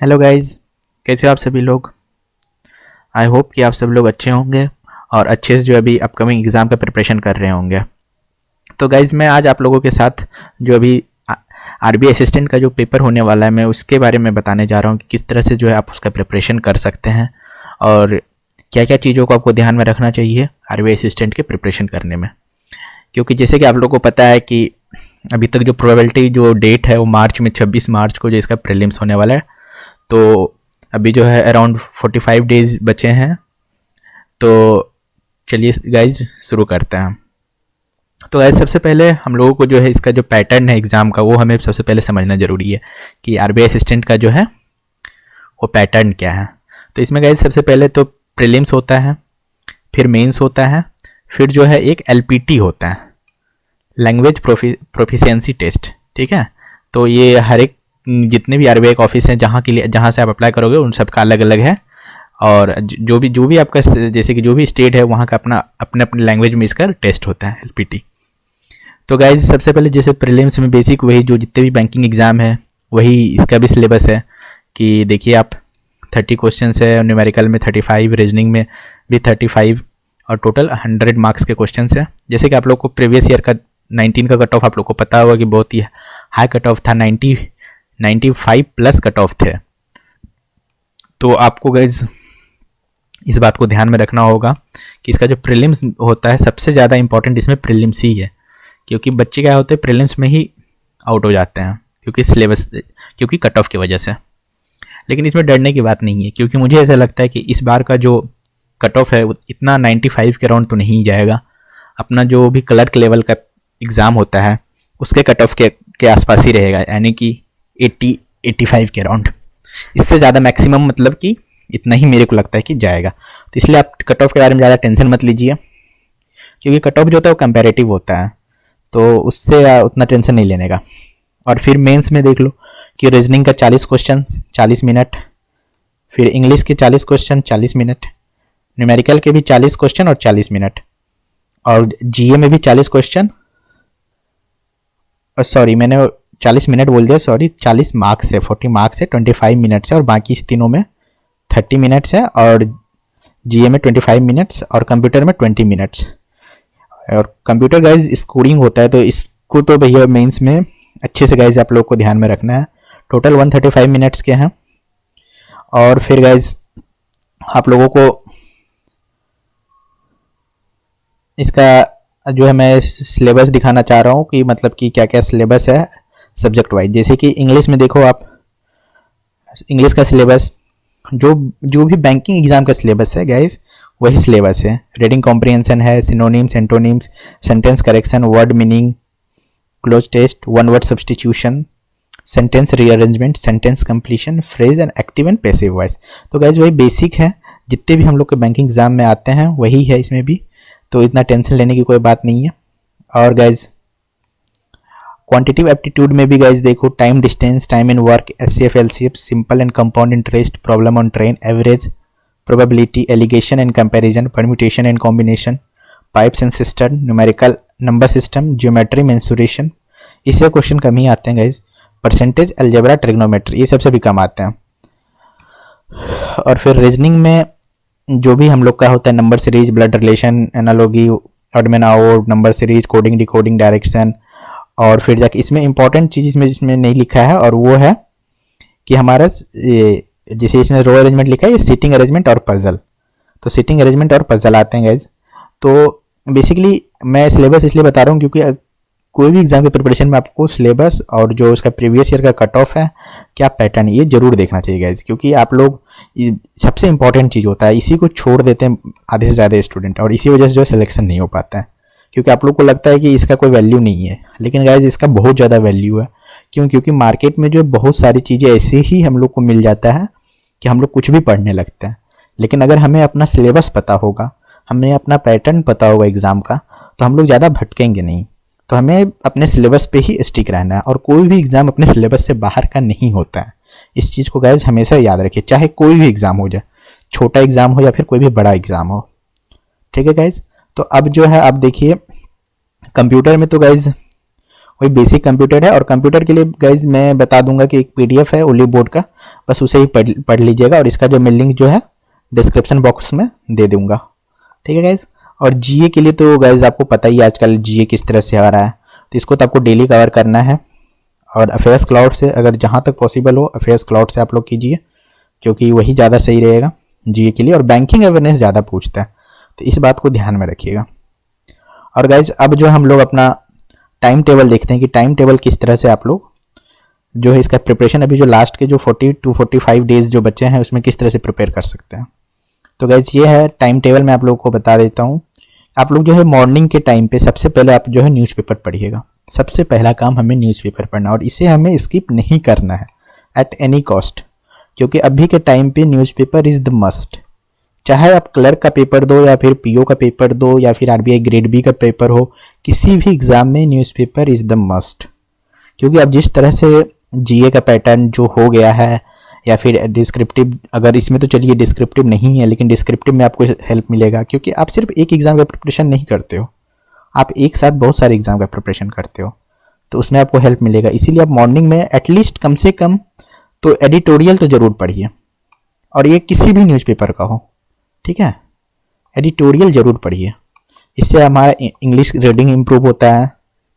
Hello guys, कैसे हो आप सभी लोग। आई होप कि आप सब लोग अच्छे होंगे और अच्छे से जो अभी अपकमिंग एग्ज़ाम का प्रिपरेशन कर रहे होंगे। तो गाइस, मैं आज आप लोगों के साथ जो अभी आरबीआई असिस्टेंट का जो पेपर होने वाला है, मैं उसके बारे में बताने जा रहा हूँ कि किस तरह से जो है आप उसका प्रिपरेशन कर सकते हैं और क्या क्या चीज़ों को आपको ध्यान में रखना चाहिए आरबीआई असिस्टेंट के प्रिपरेशन करने में। क्योंकि जैसे कि आप लोगों को पता है कि अभी तक जो प्रोबेबिलिटी जो डेट है वो मार्च में 26 मार्च को जो इसका प्रीलिम्स होने वाला है। तो अभी जो है अराउंड 45 डेज बचे हैं। तो चलिए गाइज शुरू करते हैं। तो गाइज सबसे पहले हम लोगों को जो है इसका जो पैटर्न है एग्ज़ाम का वो हमें सबसे पहले समझना ज़रूरी है कि आरबीआई असिस्टेंट का जो है वो पैटर्न क्या है। तो इसमें गाइज सबसे पहले तो प्रीलिम्स होता है, फिर मेंस होता है, फिर जो है एक एलपीटी होता है, लैंग्वेज प्रोफिशिएंसी टेस्ट। ठीक है, तो ये हर एक जितने भी आरबीआई के ऑफिस हैं जहाँ से आप अप्लाई करोगे उन सब का अलग अलग है। और जो भी आपका जैसे कि जो भी स्टेट है वहाँ का अपना अपने अपने लैंग्वेज में इसका टेस्ट होता है एलपीटी। तो गाइज सबसे पहले जैसे प्रीलिम्स में बेसिक वही जो जितने भी बैंकिंग एग्जाम है वही इसका भी सिलेबस है कि देखिए आप 30 क्वेश्चन है, न्यूमेरिकल में 35, रीजनिंग में भी 35 और टोटल 100 मार्क्स के क्वेश्चन है। जैसे कि आप लोग को प्रीवियस ईयर का 19 का कट ऑफ आप लोग को पता होगा कि बहुत ही हाई कट ऑफ था, 95 प्लस कट ऑफ थे। तो आपको गाइज इस बात को ध्यान में रखना होगा कि इसका जो प्रीलिम्स होता है सबसे ज़्यादा इंपॉर्टेंट इसमें प्रीलिम्स ही है, क्योंकि बच्चे क्या होते हैं प्रीलिम्स में ही आउट हो जाते हैं क्योंकि कट ऑफ की वजह से। लेकिन इसमें डरने की बात नहीं है, क्योंकि मुझे ऐसा लगता है कि इस बार का जो कट ऑफ है इतना 95 के अराउंड तो नहीं जाएगा। अपना जो भी क्लर्क लेवल का एग्ज़ाम होता है उसके कट ऑफ के आसपास ही रहेगा, यानी कि 80-85 के अराउंड। इससे ज़्यादा मैक्सिमम मतलब कि इतना ही मेरे को लगता है कि जाएगा। तो इसलिए आप कट ऑफ के बारे में ज़्यादा टेंशन मत लीजिए, क्योंकि कट ऑफ जो होता है वो कंपैरेटिव होता है, तो उससे उतना टेंशन नहीं लेने का। और फिर मेंस में देख लो कि रीजनिंग का 40 क्वेश्चन 40 मिनट, फिर इंग्लिश के 40 क्वेश्चन 40 मिनट, न्यूमेरिकल के भी 40 क्वेश्चन और 40 मिनट, और जीए में भी 40 क्वेश्चन, सॉरी मैंने 40 मिनट बोल दिया, सॉरी 40 मार्क्स है, 40 मार्क्स है, 25 मिनट्स है, और बाकी इस तीनों में 30 मिनट्स है, और जीए में 25 मिनट्स और कंप्यूटर में 20 मिनट्स। और कंप्यूटर गाइज स्कोरिंग होता है, तो इसको तो भैया मेंस में अच्छे से गाइज आप लोग को ध्यान में रखना है। टोटल 135 मिनट्स के हैं। और फिर गाइज आप लोगों को इसका जो है मैं सिलेबस दिखाना चाह रहा हूँ कि मतलब कि क्या क्या सिलेबस है सब्जेक्ट वाइज। जैसे कि इंग्लिश में देखो आप, इंग्लिश का सिलेबस जो भी बैंकिंग एग्जाम का सिलेबस है गाइस वही सिलेबस है। रीडिंग कॉम्प्रिहेंशन है, synonyms, antonyms, sentence correction, word meaning, cloze test, one word substitution, sentence rearrangement, sentence completion, phrase and active and passive voice. तो गाइज वही बेसिक है, जितने भी हम लोग के बैंकिंग एग्जाम में आते हैं वही है इसमें भी, तो इतना टेंशन लेने की कोई बात नहीं है। और गाइज क्वांटिटिव एप्टीट्यूड में भी गाइज देखो time, distance, time in work, HCF, LCF, simple and compound interest, problem on train, average, probability, alligation and comparison, permutation and combination, pipes and system, numerical, number system, geometry, mensuration, इससे question कम ही आते हैं guys. Percentage, algebra, trigonometry, ये सबसे भी कम आते हैं। और फिर रीजनिंग में जो भी हम लोग का होता है number series, blood relation, analogy, odd man out, number series, coding, decoding, direction, और फिर जाके इसमें इंपॉर्टेंट चीज़ इसमें नहीं लिखा है, और वो है कि हमारा जैसे इसमें रो अरेंजमेंट लिखा है, ये सीटिंग अरेंजमेंट और पजल। तो सीटिंग अरेंजमेंट और पजल आते हैं गाइज। तो बेसिकली मैं सिलेबस इसलिए बता रहा हूँ क्योंकि कोई भी एग्जाम के प्रिपरेशन में आपको सिलेबस और जो उसका प्रीवियस ईयर का कट ऑफ है क्या पैटर्न, ये जरूर देखना चाहिए गाइज, क्योंकि आप लोग सबसे इंपॉर्टेंट चीज़ होता है, इसी को छोड़ देते हैं आधे से ज़्यादा स्टूडेंट, और इसी वजह से जो सिलेक्शन नहीं हो पाता है, क्योंकि आप लोग को लगता है कि इसका कोई वैल्यू नहीं है, लेकिन गाइज इसका बहुत ज़्यादा वैल्यू है। क्यों? क्योंकि मार्केट में जो बहुत सारी चीज़ें ऐसे ही हम लोग को मिल जाता है कि हम लोग कुछ भी पढ़ने लगते हैं। लेकिन अगर हमें अपना सिलेबस पता होगा, हमें अपना पैटर्न पता होगा एग्ज़ाम का, तो हम लोग ज़्यादा भटकेंगे नहीं। तो हमें अपने सिलेबस पे ही स्टिक रहना है, और कोई भी एग्ज़ाम अपने सिलेबस से बाहर का नहीं होता है। इस चीज़ को गाइज हमेशा याद रखिए, चाहे कोई भी एग्ज़ाम हो जाए, छोटा एग्ज़ाम हो या फिर कोई भी बड़ा एग्ज़ाम हो। ठीक है गाइज, तो अब जो है आप देखिए कंप्यूटर में तो गाइज वही बेसिक कंप्यूटर है, और कंप्यूटर के लिए गाइज मैं बता दूंगा कि एक पीडीएफ है ओली बोर्ड का, बस उसे ही पढ़ लीजिएगा, और इसका जो मैं लिंक जो है डिस्क्रिप्शन बॉक्स में दे दूंगा। ठीक है गाइज। और जीए के लिए तो गाइज आपको पता ही आजकल जीए किस तरह से आ रहा है, तो इसको तो आपको डेली कवर करना है। और अफेयर्स क्लाउड से अगर जहाँ तक पॉसिबल हो अफेयर्स क्लाउड से आप लोग कीजिए, क्योंकि वही ज़्यादा सही रहेगा जीए के लिए। और बैंकिंग अवेयरनेस ज़्यादा पूछता है, तो इस बात को ध्यान में रखिएगा। और गाइज अब जो हम लोग अपना टाइम टेबल देखते हैं कि टाइम टेबल किस तरह से आप लोग जो है इसका प्रिपरेशन अभी जो लास्ट के जो 40 to 45 डेज जो बचे हैं उसमें किस तरह से प्रिपेयर कर सकते हैं। तो गाइज ये है टाइम टेबल, मैं आप लोगों को बता देता हूँ। आप लोग जो है मॉर्निंग के टाइम पे सबसे पहले आप जो है न्यूज़पेपर पढ़िएगा। सबसे पहला काम हमें न्यूज़पेपर पढ़ना, और इसे हमें स्किप नहीं करना है एट एनी कॉस्ट, क्योंकि अभी के टाइम पे न्यूज़पेपर इज़ द मस्ट। चाहे आप क्लर्क का पेपर दो या फिर पीओ का पेपर दो या फिर आरबीआई ग्रेड बी का पेपर हो, किसी भी एग्ज़ाम में न्यूज़पेपर इज़ द मस्ट। क्योंकि अब जिस तरह से जीए का पैटर्न जो हो गया है, या फिर डिस्क्रिप्टिव, अगर इसमें तो चलिए डिस्क्रिप्टिव नहीं है, लेकिन डिस्क्रिप्टिव में आपको हेल्प मिलेगा, क्योंकि आप सिर्फ एक एग्ज़ाम का प्रिपरेशन नहीं करते हो, आप एक साथ बहुत सारे एग्ज़ाम का प्रिपरेशन करते हो, तो उसमें आपको हेल्प मिलेगा। इसीलिए आप मॉर्निंग में एटलीस्ट कम से कम तो एडिटोरियल तो ज़रूर पढ़िए, और ये किसी भी न्यूज़पेपर का हो, ठीक है, एडिटोरियल ज़रूर पढ़िए। इससे हमारा इंग्लिश रीडिंग इम्प्रूव होता है,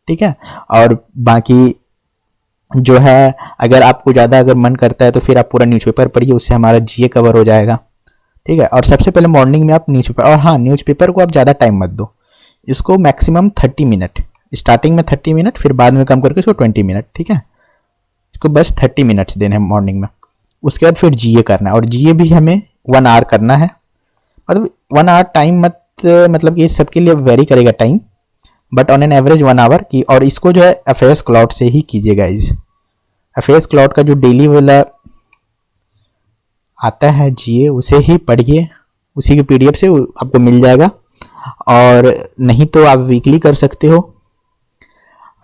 ठीक है। और बाकी जो है अगर आपको ज़्यादा अगर मन करता है तो फिर आप पूरा न्यूज़पेपर पढ़िए, उससे हमारा जीए कवर हो जाएगा, ठीक है। और सबसे पहले मॉर्निंग में आप न्यूज़पेपर, और हाँ न्यूज़पेपर को आप ज़्यादा टाइम मत दो, इसको मैक्सिमम 30 मिनट, स्टार्टिंग में 30 मिनट, फिर बाद में कम करके इसको 20 मिनट, ठीक है। इसको बस 30 मिनट्स देने हैं मॉर्निंग में। उसके बाद फिर जीए करना है, और जीए भी हमें 1 आवर करना है। मतलब 1 आवर टाइम मत, मतलब ये सबके लिए वेरी करेगा time, but on an average 1 hour की। और इसको जो है अफेयर्स क्लाउड से ही कीजिएगा। इस अफेयर्स क्लाउड का जो डेली वाला आता है जीए, उसे ही पढ़िए, उसी के पीडीएफ से आपको मिल जाएगा। और नहीं तो आप वीकली कर सकते हो।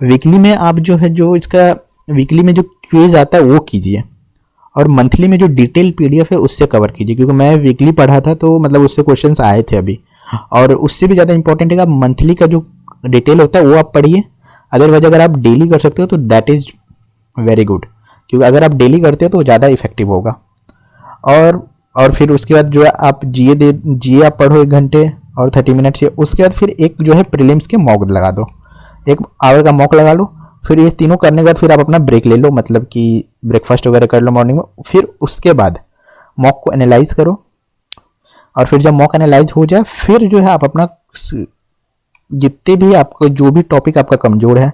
वीकली में आप जो है जो इसका वीकली में जो क्विज आता है वो कीजिए, और मंथली में जो डिटेल पीडीएफ है उससे कवर कीजिए, क्योंकि मैं वीकली पढ़ा था तो मतलब उससे क्वेश्चंस आए थे अभी। और उससे भी ज़्यादा इंपॉर्टेंट है कि आप मंथली का जो डिटेल होता है वो आप पढ़िए। अदरवाइज अगर आप डेली कर सकते हो तो दैट इज़ वेरी गुड, क्योंकि अगर आप डेली करते हो तो ज़्यादा इफेक्टिव होगा। और फिर उसके बाद जो है आप जीए आप पढ़ो 1 घंटे और 30 मिनट से। उसके बाद फिर एक जो है प्रीलिम्स के मॉक लगा दो, 1 आवर का मॉक लगा लो। फिर ये तीनों करने के बाद फिर आप अपना ब्रेक ले लो, मतलब कि ब्रेकफास्ट वगैरह कर लो मॉर्निंग में। फिर उसके बाद मॉक को एनालाइज करो, और फिर जब मॉक एनालाइज हो जाए फिर जो है आप अपना जितने भी आपको जो भी टॉपिक आपका कमज़ोर है,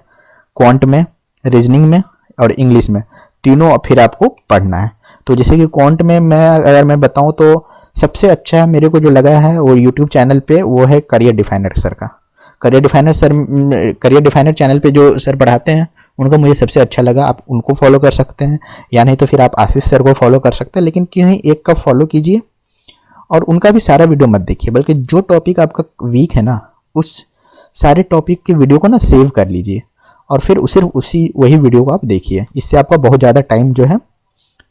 क्वांट में, रीजनिंग में और इंग्लिश में, तीनों फिर आपको पढ़ना है। तो जैसे कि क्वांट में अगर मैं बताऊं तो सबसे अच्छा मेरे को जो लगा है वो यूट्यूब चैनल पे वो है करियर डिफाइनर सर का। करियर डिफाइनर चैनल पे जो सर पढ़ाते हैं उनका मुझे सबसे अच्छा लगा। आप उनको फॉलो कर सकते हैं, या नहीं तो फिर आप आशीष सर को फॉलो कर सकते हैं, लेकिन किसी एक का फॉलो कीजिए। और उनका भी सारा वीडियो मत देखिए, बल्कि जो टॉपिक आपका वीक है ना उस सारे टॉपिक के वीडियो को ना सेव कर लीजिए, और फिर उसी वही वीडियो को आप देखिए। इससे आपका बहुत ज़्यादा टाइम जो है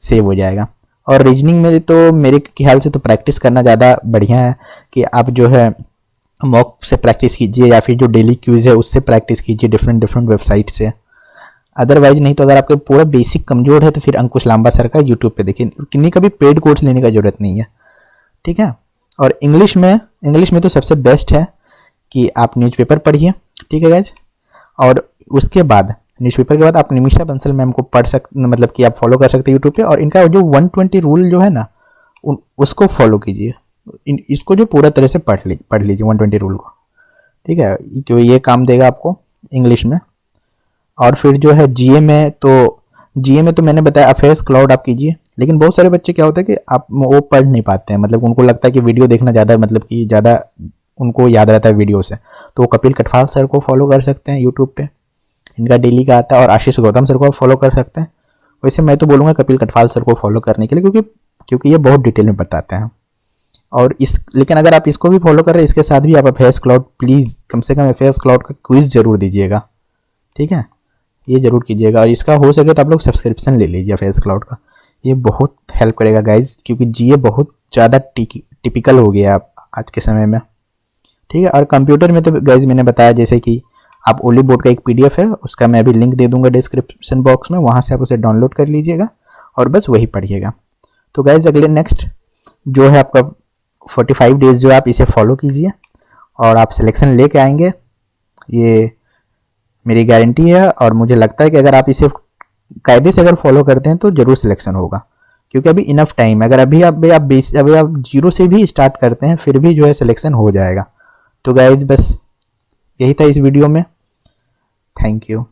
सेव हो जाएगा। और रीजनिंग में तो मेरे ख्याल से तो प्रैक्टिस करना ज़्यादा बढ़िया है, कि आप जो है मॉक से प्रैक्टिस कीजिए, या फिर जो डेली क्यूज है उससे प्रैक्टिस कीजिए डिफरेंट वेबसाइट से। अदरवाइज नहीं तो अगर आपके पूरा बेसिक कमजोर है तो फिर अंकुश लांबा सर का यूट्यूब पे देखिए, किन्हीं का भी पेड कोर्स लेने का जरूरत नहीं है, ठीक है। और इंग्लिश में तो सबसे बेस्ट है कि आप न्यूज़पेपर पढ़िए, ठीक है गाइज। और उसके बाद न्यूज़पेपर के बाद आप निमिषा बंसल मैम को पढ़ सकते, मतलब कि आप फॉलो कर सकते हैं यूट्यूब पे। और इनका जो 120 रूल जो है ना उसको फॉलो कीजिए। इसको जो पूरा तरह से पढ़ लीजिए 120 रूल को, ठीक है, क्योंकि ये काम देगा आपको इंग्लिश में। और फिर जो है जीए में तो मैंने बताया अफेयर्स क्लाउड आप कीजिए। लेकिन बहुत सारे बच्चे क्या होता है कि आप वो पढ़ नहीं पाते हैं, मतलब उनको लगता है कि वीडियो देखना ज़्यादा, मतलब कि ज़्यादा उनको याद रहता है वीडियो से। तो वो कपिल कटवाल सर को फॉलो कर सकते हैं यूट्यूब पे, इनका डेली का आता है। और आशीष गौतम सर को आप फॉलो कर सकते हैं। वैसे मैं तो बोलूँगा कपिल कटवाल सर को फॉलो करने के लिए, क्योंकि ये बहुत डिटेल में बताते हैं। और लेकिन अगर आप इसको भी फॉलो कर रहे हैं, इसके साथ भी आप अफेयर्स क्लाउड प्लीज़ कम से कम अफेयर्स क्लाउड का क्विज जरूर दीजिएगा, ठीक है, ये जरूर कीजिएगा। और इसका हो सके तो आप लोग सब्सक्रिप्शन ले लीजिए अफेयर्स क्लाउड का, ये बहुत हेल्प करेगा गाइज, क्योंकि जीए बहुत ज़्यादा टिपिकल हो गया आज के समय में, ठीक है। और कंप्यूटर में तो गाइज मैंने बताया, जैसे कि आप ओली बोर्ड का एक पीडीएफ है, उसका मैं अभी लिंक दे दूंगा डिस्क्रिप्शन बॉक्स में, वहाँ से आप उसे डाउनलोड कर लीजिएगा और बस वही पढ़िएगा। तो गाइज अगले नेक्स्ट जो है आपका 45 डेज जो आप इसे फॉलो कीजिए और आप सिलेक्शन लेके आएंगे, ये मेरी गारंटी है। और मुझे लगता है कि अगर आप इसे कायदे से अगर फॉलो करते हैं तो ज़रूर सिलेक्शन होगा, क्योंकि अभी इनफ टाइम है। अगर अभी आप जीरो से भी स्टार्ट करते हैं फिर भी जो है सिलेक्शन हो जाएगा। तो गाइज बस यही था इस वीडियो में। Thank you.